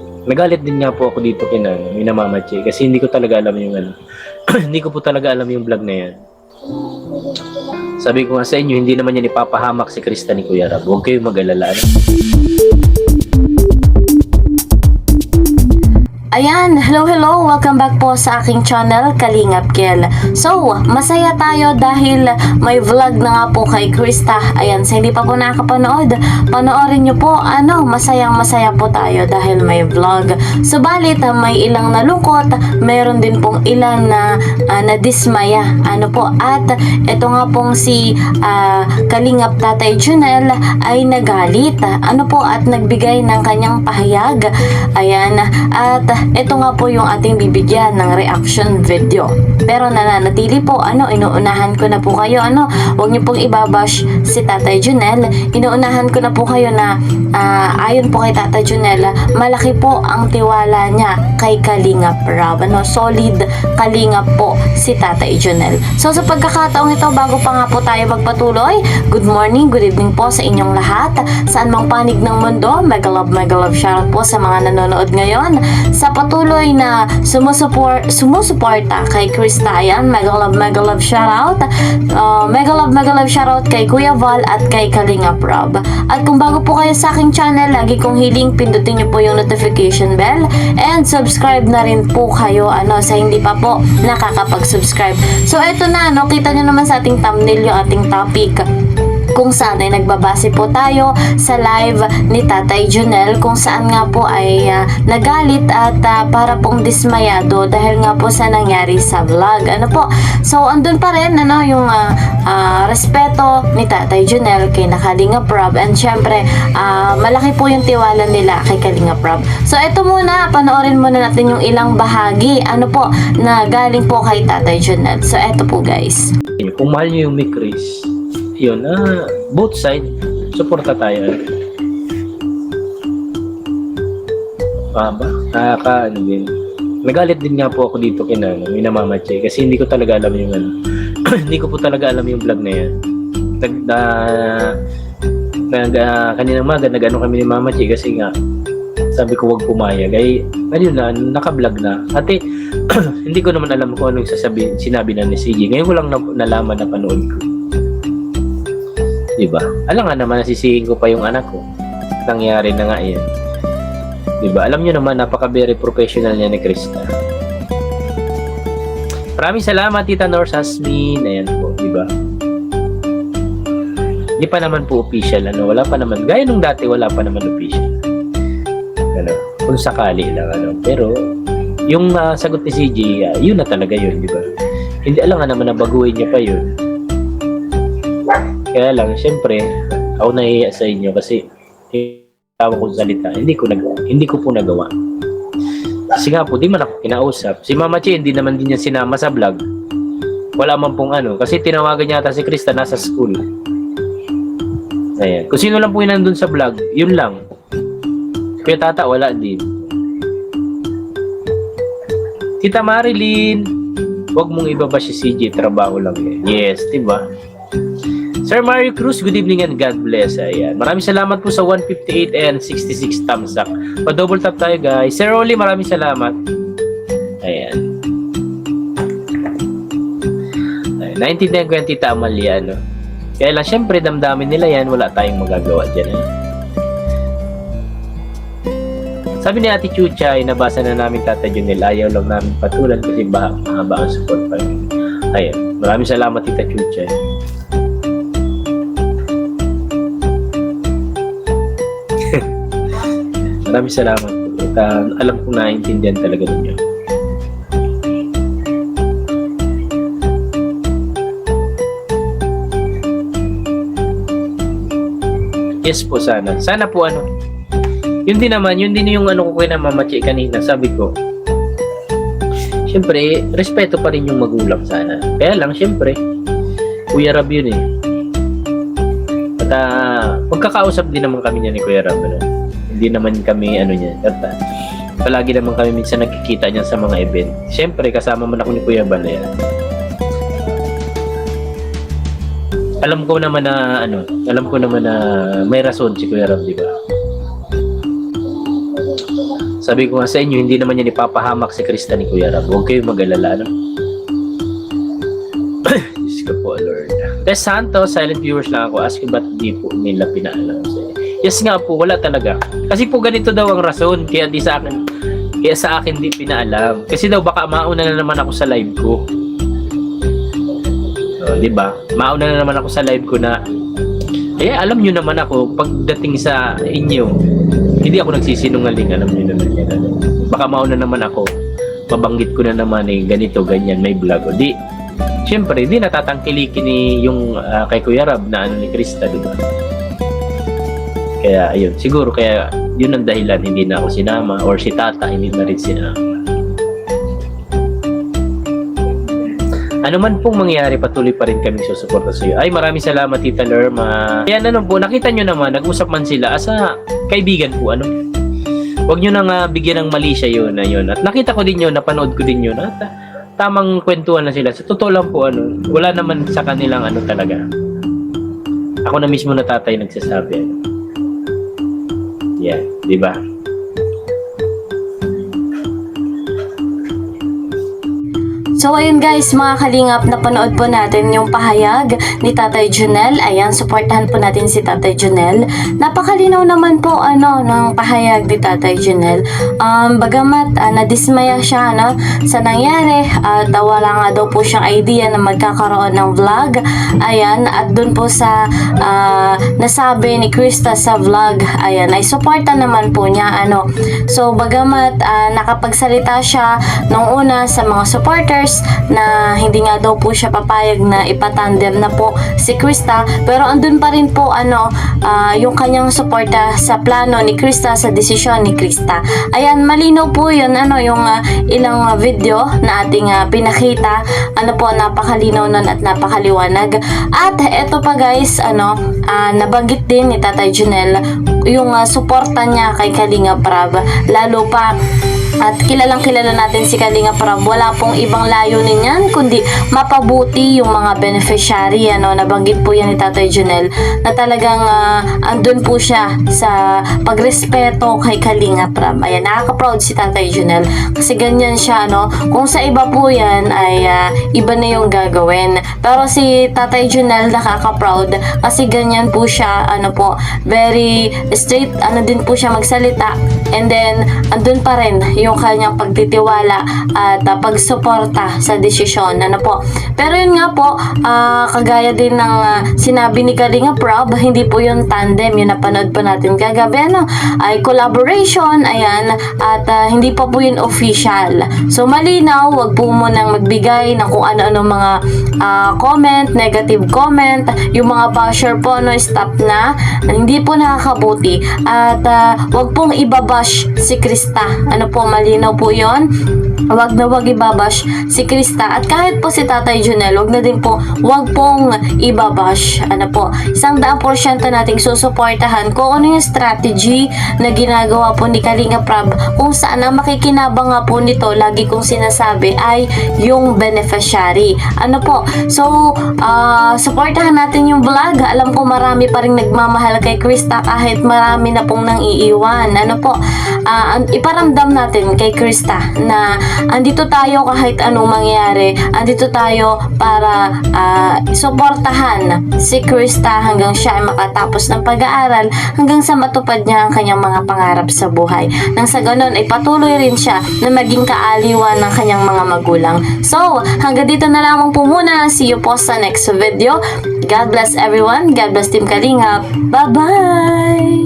Nagalit din nga po ako dito kina Mama Che kasi hindi ko talaga alam yung ano. Hindi ko po talaga alam yung vlog na yan. Sabi ko nga sa inyo, hindi naman yan ipapahamak si Krista ni Kuya Rab. Huwag kayong mag-alala. Ayan, hello, welcome back po sa aking channel, Kalingap Kel. So, masaya tayo dahil may vlog na nga po kay Krista. Ayan, sa hindi pa po nakakapanood, panoorin nyo po, masayang masaya po tayo dahil may vlog. Subalit, may ilang nalungkot, mayroon din pong ilan na nadismaya. At ito nga pong si Kalingap Tatay Junel ay nagalit. At nagbigay ng kanyang pahayag. Ayan, at ito nga po yung ating bibigyan ng reaction video. Pero nananatili po, inuunahan ko na po kayo, huwag niyo pong ibabash si Tatay Junel. Inuunahan ko na po kayo na ayon po kay Tatay Junel, malaki po ang tiwala niya kay Kalingap Rab. Solid Kalingap po si Tatay Junel. So sa pagkakataong ito, bago pa nga po tayo magpatuloy, good morning, good evening po sa inyong lahat. Saan mang panig ng mundo, mega love shoutout po sa mga nanonood ngayon. Sa patuloy na sumusuporta kay Krista, ayan, mega love shoutout. Mega love shoutout kay Kuya Val at kay Kalingap Rab. At kung bago po kayo sa aking channel, lagi kong hiling pindutin niyo po yung notification bell and subscribe na rin po kayo sa hindi pa po nakakapag-subscribe. So eto na, kita niyo naman sa ating thumbnail yung ating topic, kung saan ay nagbabase po tayo sa live ni Tatay Junel, kung saan nga po ay nagalit at para pong dismayado dahil nga po sa nangyari sa vlog. So andun pa rin yung respeto ni Tatay Junel kay Kalingap Rab, and syempre malaki po yung tiwala nila kay Kalingap Rab. So eto muna, panoorin muna natin yung ilang bahagi na galing po kay Tatay Junel. So eto po guys. Kung mahal nyo yung Mick Chris, yun, both side, suporta tayo. Din. Nagalit din nga po ako dito kina Mama Che kasi hindi ko talaga alam yung hindi ko po talaga alam yung vlog na yan. Kaninang maga nag-ano kami ni Mama Che kasi nga sabi ko wag pumayag. Ayun na, naka-vlog na. Ate, hindi ko naman alam kung anong sinabi na ni CJ. Ngayon ko lang nalaman na panood ko. Diba? Alam nga naman, nasisihin ko pa yung anak ko. Nangyari na nga yan. Diba? Alam nyo naman, napaka-very professional niya ni Krista. Maraming salamat, Tita Nors Hasmin. Ayan po, diba? Hindi pa naman po official, wala pa naman. Gaya nung dati, wala pa naman official. Kung sakali lang, Pero, yung sagot ni CJ, yun na talaga yun, diba? Hindi alam nga naman na baguhin niya pa yun. Kaya lang, syempre, ako nahihiya sa inyo kasi tawag kong salita, hindi ko po nagawa. Kasi nga po, di man ako kinausap. Si Mama Che, hindi naman din niya sinama sa vlog. Wala man pong kasi tinawagan niya ata si Krista nasa school. Ayan. Kung sino lang po yung nandun sa vlog, yun lang. Kaya tata, wala din. Tita Marilyn, huwag mong ibaba si CJ, trabaho lang yan. Yes, diba? Sir Mario Cruz, good evening and God bless. Ayan. Maraming salamat po sa 158 and 66 thumbs up. Pa-double tap tayo guys. Sir Oli, maraming salamat. Ayan. Naintindihan ko yung Tita Amalia, Kaya lang, syempre, damdamin nila yan. Wala tayong magagawa dyan, Sabi ni Ate Chucha, nabasa na namin Tata Junel. Ayaw lang namin patulan kasi mahaba ang support pa rin. Ayan. Maraming salamat, Tita Chucha. Maraming salamat po. Alam kong naiintindihan talaga ninyo. Yes po, sana. Sana po Yun din yung ko kay Mama Che kanina. Sabi ko, syempre, respeto pa rin yung magulang sana. Kaya lang, syempre, Kuya Rab yun At magkakausap din naman kami niya ni Kuya Rab. Hindi naman kami niya. At palagi naman kami minsan nagkikita niya sa mga event. Siyempre, kasama man ako ni Kuya Balaya. Alam ko naman na may rason si Kuya Rab, di ba? Sabi ko nga sa inyo, hindi naman yan ipapahamak si Krista ni Kuya Rab. Huwag kayong mag-alala, no? Diyos ko po, Lord. Tess Santos, silent viewers lang ako. Ask you ba't di po nila pinaalam sa'yo? Yes nga po, wala talaga. Kasi po ganito daw ang rason, kaya sa akin di pinaalam. Kasi daw baka mauna na naman ako sa live ko. So, di ba? Mauna na naman ako sa live ko na alam nyo naman ako, pagdating sa inyo, hindi ako nagsisinungaling, alam nyo naman yan. Baka mauna naman ako, mabanggit ko na naman ganito, ganyan, may vlog. O di, syempre, di natatangkilikin ni yung kay Kuya Rab na ni Krista, di ba? Kaya, ayun, siguro, kaya yun ang dahilan, hindi na ako sinama, or si Tata, hindi na rin sinama. Ano man pong mangyari, patuloy pa rin kami susuporta sa iyo. Ay, maraming salamat, Tita Lerma. Kaya po, nakita nyo naman, nag-usap man sila as a kaibigan po, ano. Huwag nyo nang bigyan ng mali siya yun na yun. At nakita ko din yun, napanood ko din yun. At tamang kwentuhan na sila. Sa totoo lang po, ano, wala naman sa kanilang ano talaga. Ako na mismo na tatay nagsasabi. Ano. Yeah, di ba? So ayun guys, mga kalingap, napanood po natin yung pahayag ni Tatay Junel. Ayan, supportahan po natin si Tatay Junel. Napakalinaw naman po ng pahayag ni Tatay Junel. Bagamat nadismaya siya sa nangyari at wala nga daw po siyang idea na magkakaroon ng vlog. Ayan, at dun po sa nasabi ni Krista sa vlog, ayan, ay suporta naman po niya. So bagamat nakapagsalita siya nung una sa mga supporters na hindi nga daw po siya papayag na ipatandem na po si Krista, pero andun pa rin po yung kanyang suporta sa plano ni Krista, sa desisyon ni Krista. Ayan, malinaw po yun, yung ilang video na ating pinakita, napakalinaw nun at napakaliwanag. At eto pa guys, nabanggit din ni Tatay Junel yung suporta niya kay Kalinga Prab, lalo pa at kilalang kilala natin si Kalinga Prab. Wala pong ibang layunin yan kundi mapabuti yung mga beneficiary. Nabanggit po yan ni Tatay Junel na talagang andun po siya sa pagrespeto kay Kalinga Prab. Ayan, nakaka-proud si Tatay Junel kasi ganyan siya. Kung sa iba po yan ay iba na yung gagawin, pero si Tatay Junel nakaka-proud kasi ganyan po siya, very straight, din po siya magsalita, and then andun pa rin yung kanyang pagtitiwala at pagsuporta sa desisyon. Pero yun nga po, kagaya din ng sinabi ni Kalinga Prab, hindi po yung tandem, yung napanood po natin kagabi, ay collaboration, ayan, at hindi pa po yun official. So malinaw, wag po munang magbigay ng kung ano-ano mga comment, negative comment, yung mga basher po, stop na, hindi po nakakabuti, at wag pong ibabash si Krista. Malinaw po yon. Wag na wag ibabash si Krista, at kahit po si Tatay Junel, wag na din po, wag pong ibabash. 100% nating susuportahan kung ano yung strategy na ginagawa po ni Kalinga Prab, kung saan ang makikinabang nga po nito, lagi kong sinasabi, ay yung beneficiary. So suportahan natin yung vlog. Alam ko marami pa rin nagmamahal kay Krista kahit marami na pong nang iiwan. Iparamdam natin kay Krista na andito tayo kahit anong mangyari. Andito tayo para suportahan si Krista hanggang siya ay makatapos ng pag-aaral, hanggang sa matupad niya ang kanyang mga pangarap sa buhay. Nang sa ganon ay patuloy rin siya na maging kaaliwan ng kanyang mga magulang. So, hanggang dito na lamang po muna. See you po sa next video. God bless everyone. God bless Team Kalingap. Bye-bye!